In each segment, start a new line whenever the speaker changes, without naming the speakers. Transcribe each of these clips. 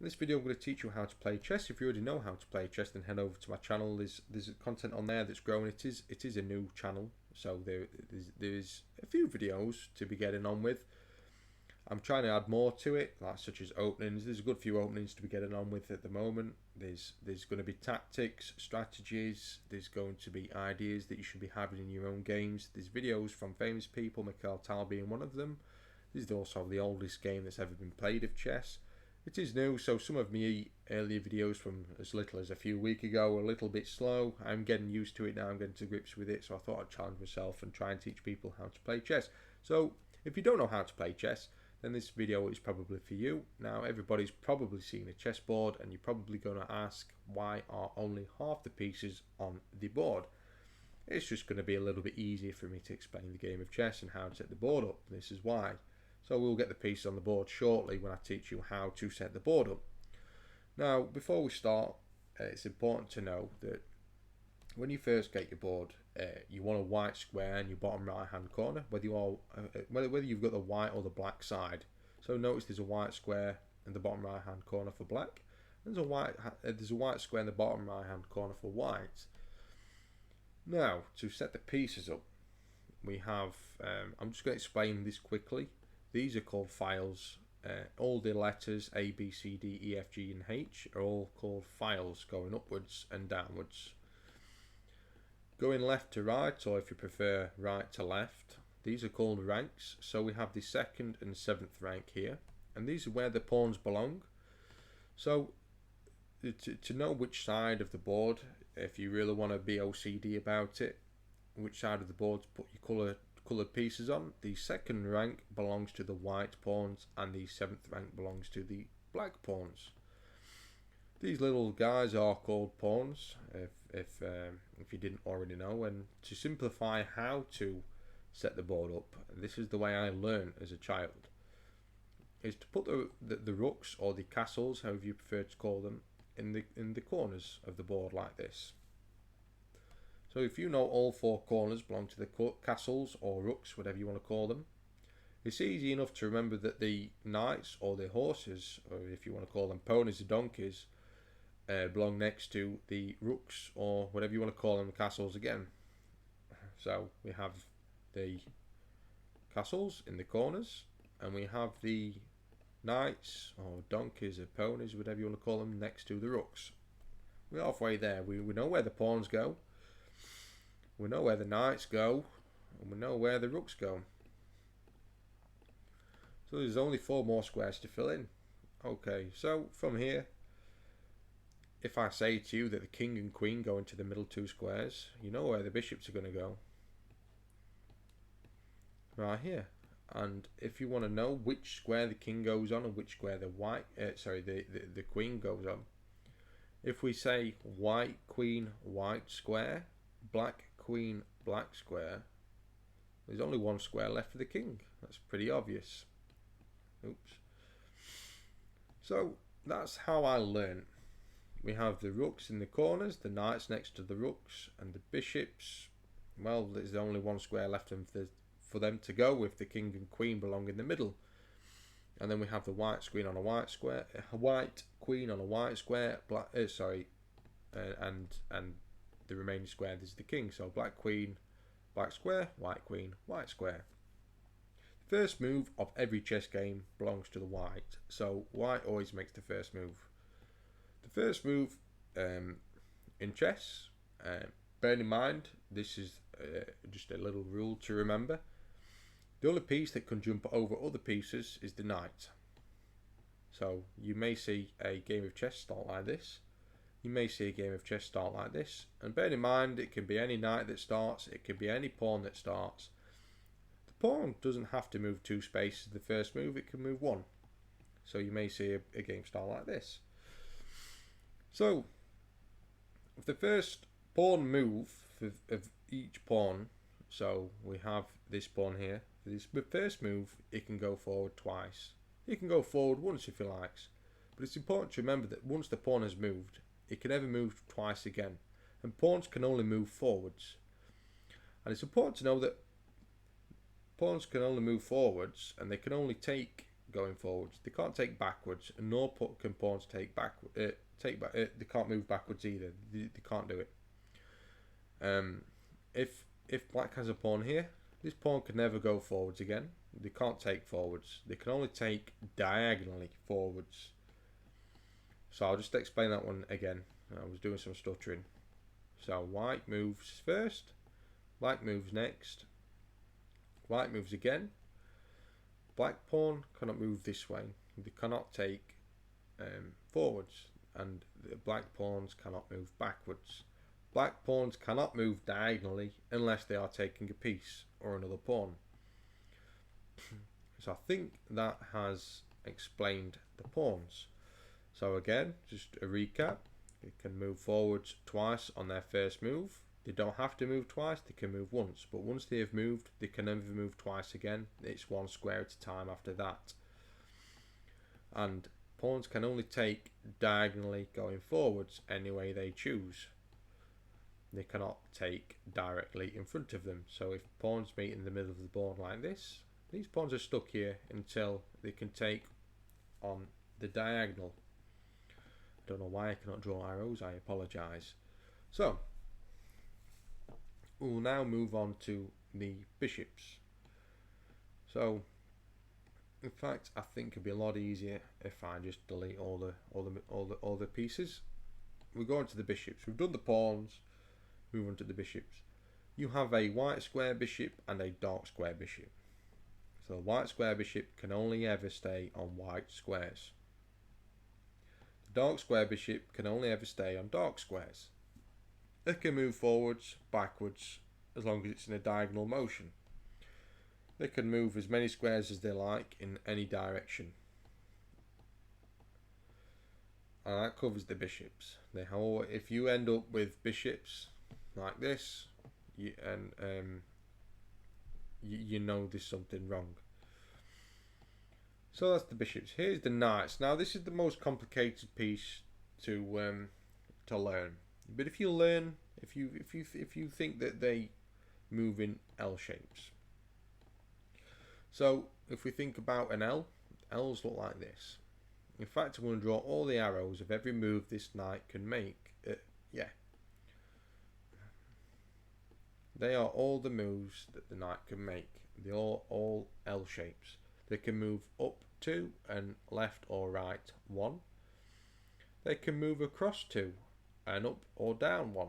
In this video I'm going to teach you how to play chess. If you already know how to play chess, then head over to my channel. There's content on there that's growing. It is a new channel, so there's a few videos to be getting on with. I'm trying to add more to it, like such as openings. There's a good few openings to be getting on with at the moment. There's going to be tactics, strategies. There's going to be ideas that you should be having in your own games. There's videos from famous people, Mikhail Tal being one of them. This is also the oldest game that's ever been played of chess. It is new, so some of my earlier videos from as little as a few weeks ago were a little bit slow. I'm getting used to it now, I'm getting to grips with it, so I thought I'd challenge myself and try and teach people how to play chess. So, if you don't know how to play chess, then this video is probably for you. Now, everybody's probably seen a chessboard, and you're probably going to ask, why are only half the pieces on the board? It's just going to be a little bit easier for me to explain the game of chess and how to set the board up. This is why. So we'll get the pieces on the board shortly when I teach you how to set the board up. Now, before we start, it's important to know that when you first get your board, you want a white square in your bottom right hand corner, whether you've got the white or the black side. So notice there's a white square in the bottom right hand corner for black. There's a white square in the bottom right hand corner for white. Now, to set the pieces up, we have, I'm just going to explain this quickly. These are called files. All the letters A, B, C, D, E, F, G and H are all called files, going upwards and downwards. Going left to right, or if you prefer right to left, these are called ranks. So we have the 2nd and 7th rank here, and these are where the pawns belong. So to know which side of the board, if you really want to be OCD about it, which side of the board to put your coloured pieces on, the 2nd rank belongs to the white pawns and the 7th rank belongs to the black pawns. These little guys are called pawns, if you didn't already know. And to simplify how to set the board up, this is the way I learned as a child, is to put the rooks or the castles, however you prefer to call them, in the corners of the board like this. So if you know all 4 corners belong to the castles or rooks, whatever you want to call them, it's easy enough to remember that the knights or the horses, or if you want to call them ponies or donkeys, belong next to the rooks or whatever you want to call them, castles again. So we have the castles in the corners, and we have the knights or donkeys or ponies, whatever you want to call them, next to the rooks. We're halfway there. We know where the pawns go. We know where the knights go, and we know where the rooks go. So there's only 4 more squares to fill in. Okay, so from here, if I say to you that the king and queen go into the middle 2 squares, you know where the bishops are going to go. Right here. And if you want to know which square the king goes on and which square the queen goes on, if we say white queen white square, black queen black square, there's only 1 square left for the king. That's pretty obvious. Oops. So that's how I learned. We have the rooks in the corners, the knights next to the rooks, and the bishops, well, there's only 1 square left for them to go if the king and queen belong in the middle. And then we have the white queen on a white square, white queen on a white square, and the remaining square is the king. So black queen, black square, white square. The first move of every chess game belongs to the white, so white always makes the first move. The first move in chess, bear in mind, this is just a little rule to remember. The only piece that can jump over other pieces is the knight. So you may see a game of chess start like this. You may see a game of chess start like this. And bear in mind, it can be any knight that starts, it can be any pawn that starts. The pawn doesn't have to move 2 spaces the first move, it can move 1. So you may see a game start like this. So, if the first pawn move of each pawn, so we have this pawn here, for this first move, it can go forward twice. It can go forward once if it likes. But it's important to remember that once the pawn has moved, it can never move twice again. And pawns can only move forwards. And it's important to know that pawns can only move forwards, and they can only going forwards. They can't take backwards, nor can pawns take back. They can't move backwards either. They can't do it. If black has a pawn here, this pawn can never go forwards again. They can't take forwards. They can only take diagonally forwards. So I'll just explain that one again. I was doing some stuttering. So white moves first, black moves next, white moves again. Black pawn cannot move this way. They cannot take forwards, and the black pawns cannot move backwards. Black pawns cannot move diagonally unless they are taking a piece or another pawn. So I think that has explained the pawns. So again, just a recap. They can move forwards twice on their first move. They don't have to move twice, they can move once. But once they have moved, they can never move twice again. It's one square at a time after that. And pawns can only take diagonally going forwards any way they choose. They cannot take directly in front of them. So if pawns meet in the middle of the board like this, these pawns are stuck here until they can take on the diagonal. I don't know why I cannot draw arrows, I apologise. So, we'll now move on to the bishops. So, in fact, I think it'd be a lot easier if I just delete all the pieces. We go on to the bishops. We've done the pawns. Move on to the bishops. You have a white square bishop and a dark square bishop. So, the white square bishop can only ever stay on white squares. Dark square bishop can only ever stay on dark squares. It can move forwards, backwards, as long as it's in a diagonal motion. They can move as many squares as they like in any direction. And that covers the bishops. If you end up with bishops like this, you know there's something wrong. So that's the bishops. Here's the knights. Now this is the most complicated piece to learn. But if you think that they move in L shapes. So if we think about an L, L's look like this. In fact, I'm going to draw all the arrows of every move this knight can make. They are all the moves that the knight can make. They are all L shapes. They can move up 2 and left or right 1. They can move across 2 and up or down 1.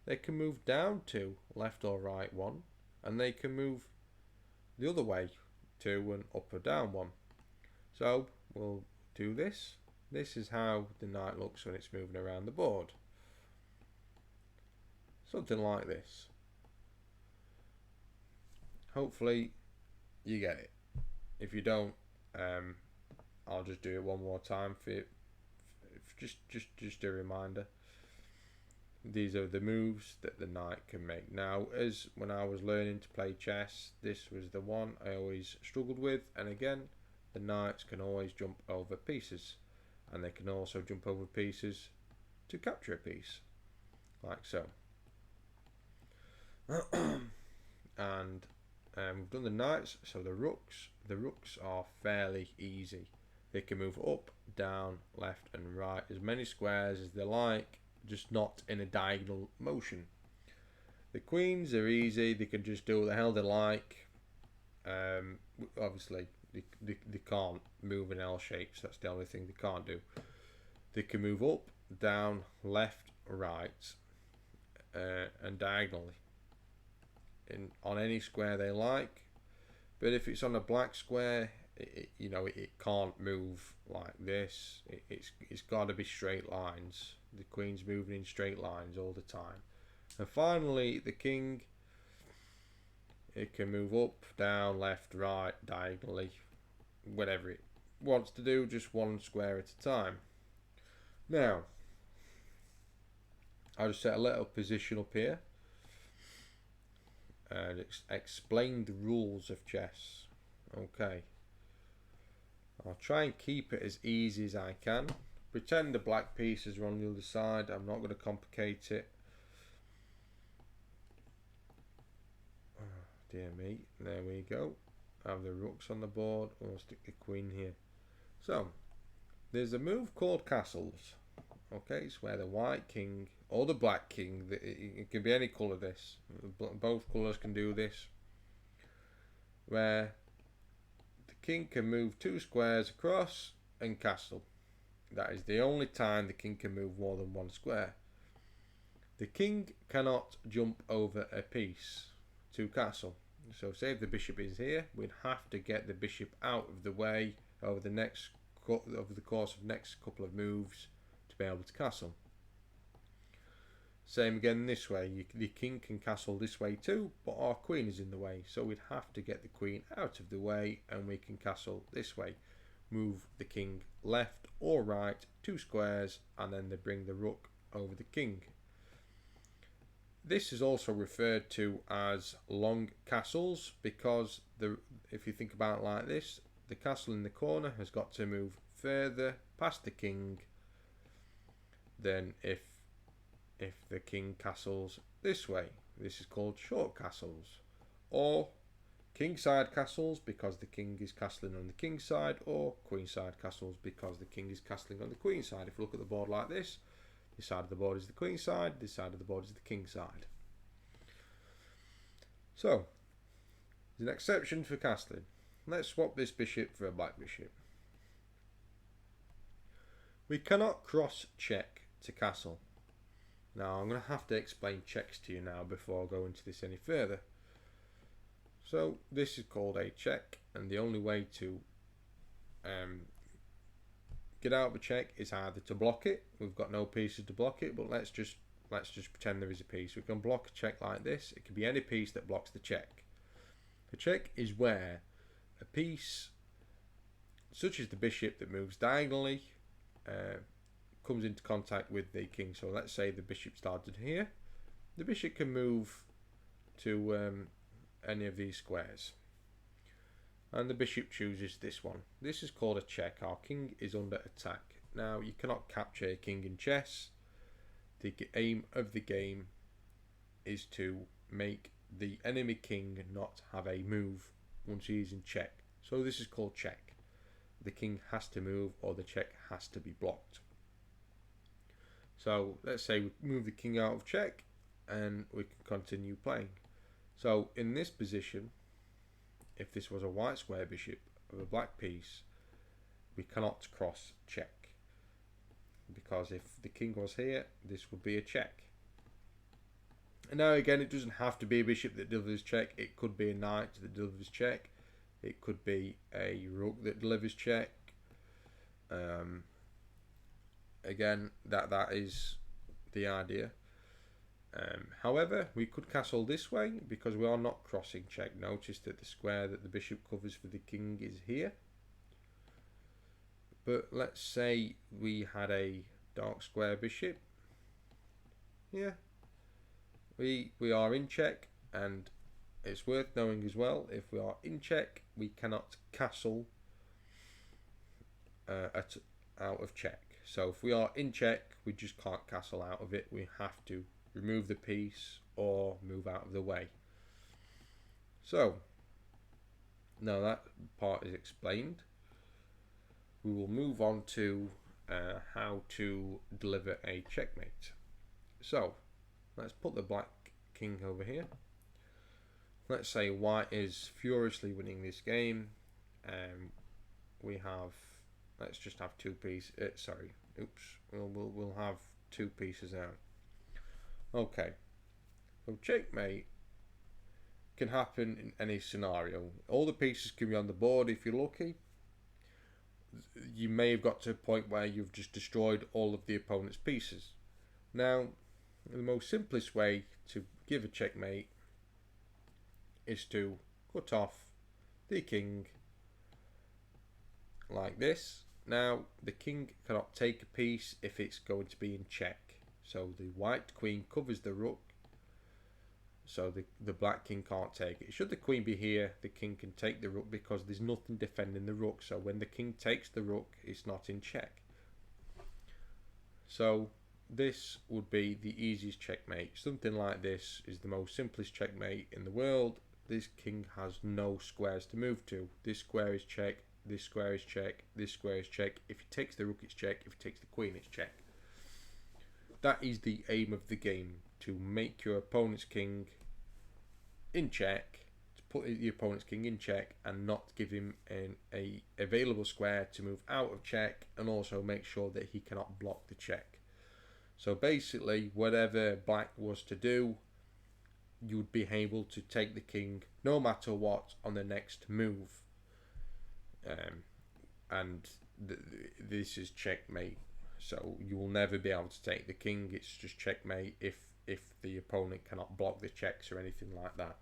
They can move down 2, left or right 1. And they can move the other way 2 and up or down 1. So we'll do this. This is how the knight looks when it's moving around the board. Something like this. Hopefully you get it. If you don't, I'll just do it one more time for you. Just a reminder. These are the moves that the knight can make. Now, as when I was learning to play chess, this was the one I always struggled with. And again, the knights can always jump over pieces, and they can also jump over pieces to capture a piece, like so. And we've done the knights, so the rooks are fairly easy. They can move up, down, left and right as many squares as they like, just not in a diagonal motion. The queens are easy, they can just do what the hell they like. Obviously they can't move in L shapes, that's the only thing they can't do. They can move up, down, left, right and diagonally on any square they like. But if it's on a black square, it can't move like this. It's got to be straight lines. The queen's moving in straight lines all the time. And finally, the king, it can move up, down, left, right, diagonally, whatever it wants to do, just one square at a time. Now, I'll just set a little position up here and explain the rules of chess. Okay. I'll try and keep it as easy as I can. Pretend the black pieces are on the other side. I'm not going to complicate it. Oh, dear me. There we go. have the rooks on the board. We'll stick the queen here. So there's a move called castles. Okay, it's where the white king or the black king, it can be any colour this, both colours can do this, where the king can move 2 squares across and castle. That is the only time the king can move more than 1 square. The king cannot jump over a piece to castle. So say if the bishop is here, we'd have to get the bishop out of the way over the course of next couple of moves to be able to castle. Same again this way, the king can castle this way too, but our queen is in the way, so we'd have to get the queen out of the way and we can castle this way. Move the king left or right 2 squares and then they bring the rook over the king. This is also referred to as long castles because if you think about it like this, the castle in the corner has got to move further past the king than if the king castles this way. This is called short castles, or kingside castles because the king is castling on the king's side, or queenside castles because the king is castling on the queen's side. If you look at the board like this side of the board is the queen's side, this side of the board is the king's side. So there's an exception for castling. Let's swap this bishop for a black bishop. We cannot cross check to castle. Now I'm going to have to explain checks to you now before I go into this any further. So this is called a check, and the only way to get out of a check is either to block it. We've got no pieces to block it, but let's just pretend there is a piece. We can block a check like this. It can be any piece that blocks the check. A check is where a piece, such as the bishop that moves diagonally, comes into contact with the king. So let's say the bishop started here. The bishop can move to any of these squares, and the bishop chooses this one. This is called a check. Our king is under attack. Now you cannot capture a king in chess. The aim of the game is to make the enemy king not have a move once he is in check. So this is called check. The king has to move or the check has to be blocked. So let's say we move the king out of check and we can continue playing. So in this position, if this was a white square bishop of a black piece, we cannot cross check, because if the king was here, this would be a check. And now again, it doesn't have to be a bishop that delivers check. It could be a knight that delivers check. It could be a rook that delivers check. Again, that is the idea. However, we could castle this way because we are not crossing check. Notice that the square that the bishop covers for the king is here. But let's say we had a dark square bishop. Yeah, we are in check, and it's worth knowing as well, if we are in check, we cannot castle out of check. So if we are in check, we just can't castle out of it. We have to remove the piece or move out of the way. So now that part is explained, we will move on to how to deliver a checkmate. So let's put the black king over here. Let's say white is furiously winning this game. We have, let's just have 2 pieces. We'll have 2 pieces out. Okay, so checkmate can happen in any scenario. All the pieces can be on the board if you're lucky. You may have got to a point where you've just destroyed all of the opponent's pieces. Now, the most simplest way to give a checkmate is to cut off the king like this. Now, the king cannot take a piece if it's going to be in check. So the white queen covers the rook, so the black king can't take it. Should the queen be here, the king can take the rook because there's nothing defending the rook. So when the king takes the rook, it's not in check. So this would be the easiest checkmate. Something like this is the most simplest checkmate in the world. this king has no squares to move to. This square is check, this square is check, this square is check. If he takes the rook, it's check. If he takes the queen, it's check. That is the aim of the game, to make your opponent's king in check, to put your opponent's king in check and not give him a available square to move out of check, and also make sure that he cannot block the check. So basically, whatever black was to do, you would be able to take the king no matter what on the next move. And this is checkmate. So you will never be able to take the king. It's just checkmate if the opponent cannot block the checks or anything like that.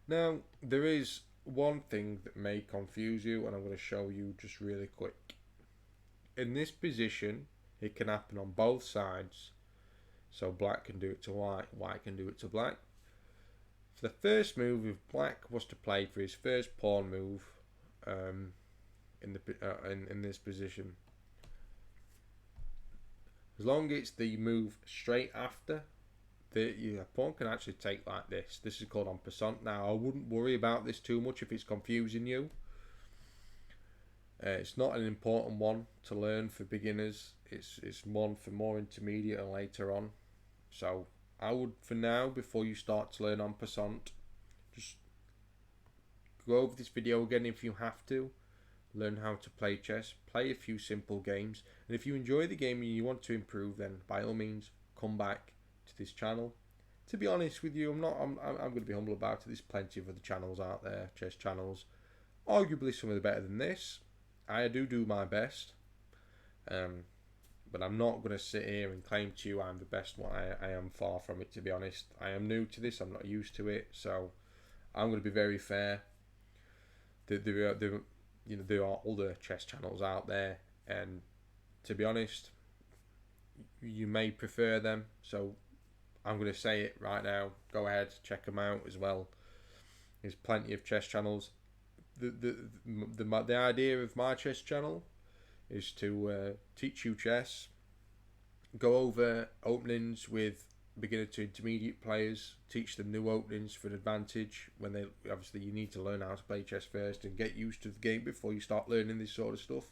Now, there is one thing that may confuse you, and I'm going to show you just really quick. In this position, it can happen on both sides. So black can do it to white, white can do it to black. For the first move, if black was to play for his first pawn move in this position, as long as it's the move straight after, your pawn can actually take like this. This is called en passant. Now, I wouldn't worry about this too much if it's confusing you. It's not an important one to learn for beginners. It's one for more intermediate and later on. So I would, for now, before you start to learn en passant, just go over this video again if you have to. Learn how to play chess, play a few simple games, and if you enjoy the game and you want to improve, then by all means come back to this channel. To be honest with you, I'm going to be humble about it. There's plenty of other channels out there, chess channels, arguably some of the better than this. I do my best, but I'm not going to sit here and claim to you I'm the best one. I am far from it, to be honest. I am new to this. I'm not used to it, so I'm going to be very fair. There are other chess channels out there, and to be honest, you may prefer them. So I'm going to say it right now. Go ahead, check them out as well. There's plenty of chess channels. The idea of my chess channel is to teach you chess, go over openings with beginner to intermediate players, teach them new openings for an advantage when they obviously you need to learn how to play chess first and get used to the game before you start learning this sort of stuff.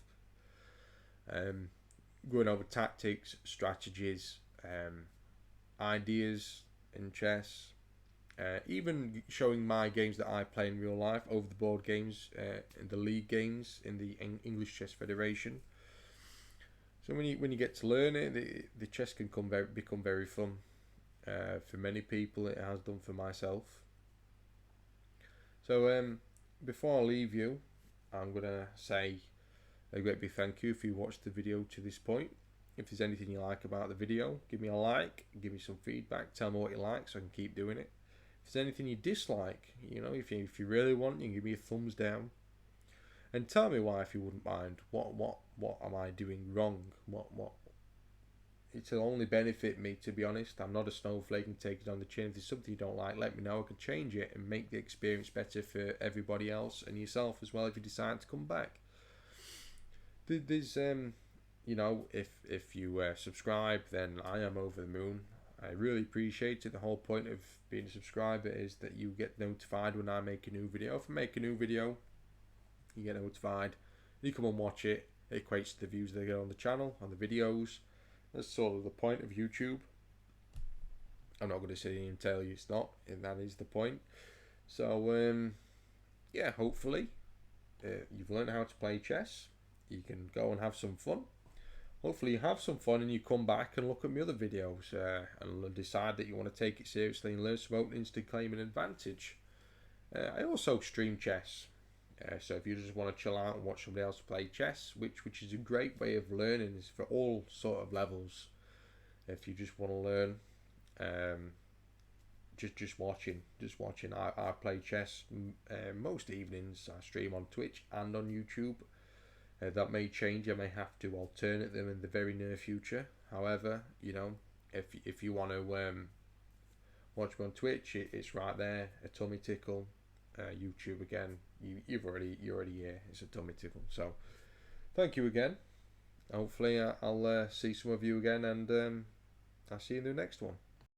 Going over tactics, strategies, ideas in chess, even showing my games that I play in real life, over the board games, in the league games in the English Chess Federation. So when you get to learn it, the chess can become very fun. For many people, it has done for myself. So before I leave you, I'm gonna say a great big thank you if you watched the video to this point. If there's anything you like about the video, give me a like, give me some feedback, tell me what you like so I can keep doing it. If there's anything you dislike, if you really want, you can give me a thumbs down. And tell me why, if you wouldn't mind. What am I doing wrong? What? It'll only benefit me, to be honest. I'm not a snowflake and take it on the chin. If there's something you don't like, let me know. I can change it and make the experience better for everybody else and yourself as well if you decide to come back. There's if you subscribe, then I am over the moon. I really appreciate it. The whole point of being a subscriber is that you get notified when I make a new video. If I make a new video, you get notified. You come and watch it. It equates to the views they get on the channel, on the videos. That's sort of the point of YouTube. I'm not going to sit here and tell you it's not, and that is the point. So, yeah, hopefully you've learned how to play chess. You can go and have some fun. Hopefully you have some fun and you come back and look at my other videos and decide that you want to take it seriously and learn some openings to claim an advantage. I also stream chess. So if you just want to chill out and watch somebody else play chess, which is a great way of learning, is for all sort of levels. If you just want to learn, just watching. I play chess most evenings. I stream on Twitch and on YouTube. That may change. I may have to alternate them in the very near future. However, if you want to watch me on Twitch, it's right there. A tummy tickle. YouTube again. You're already here. It's a tummy tickle. So, thank you again. Hopefully, I'll see some of you again, and I'll see you in the next one.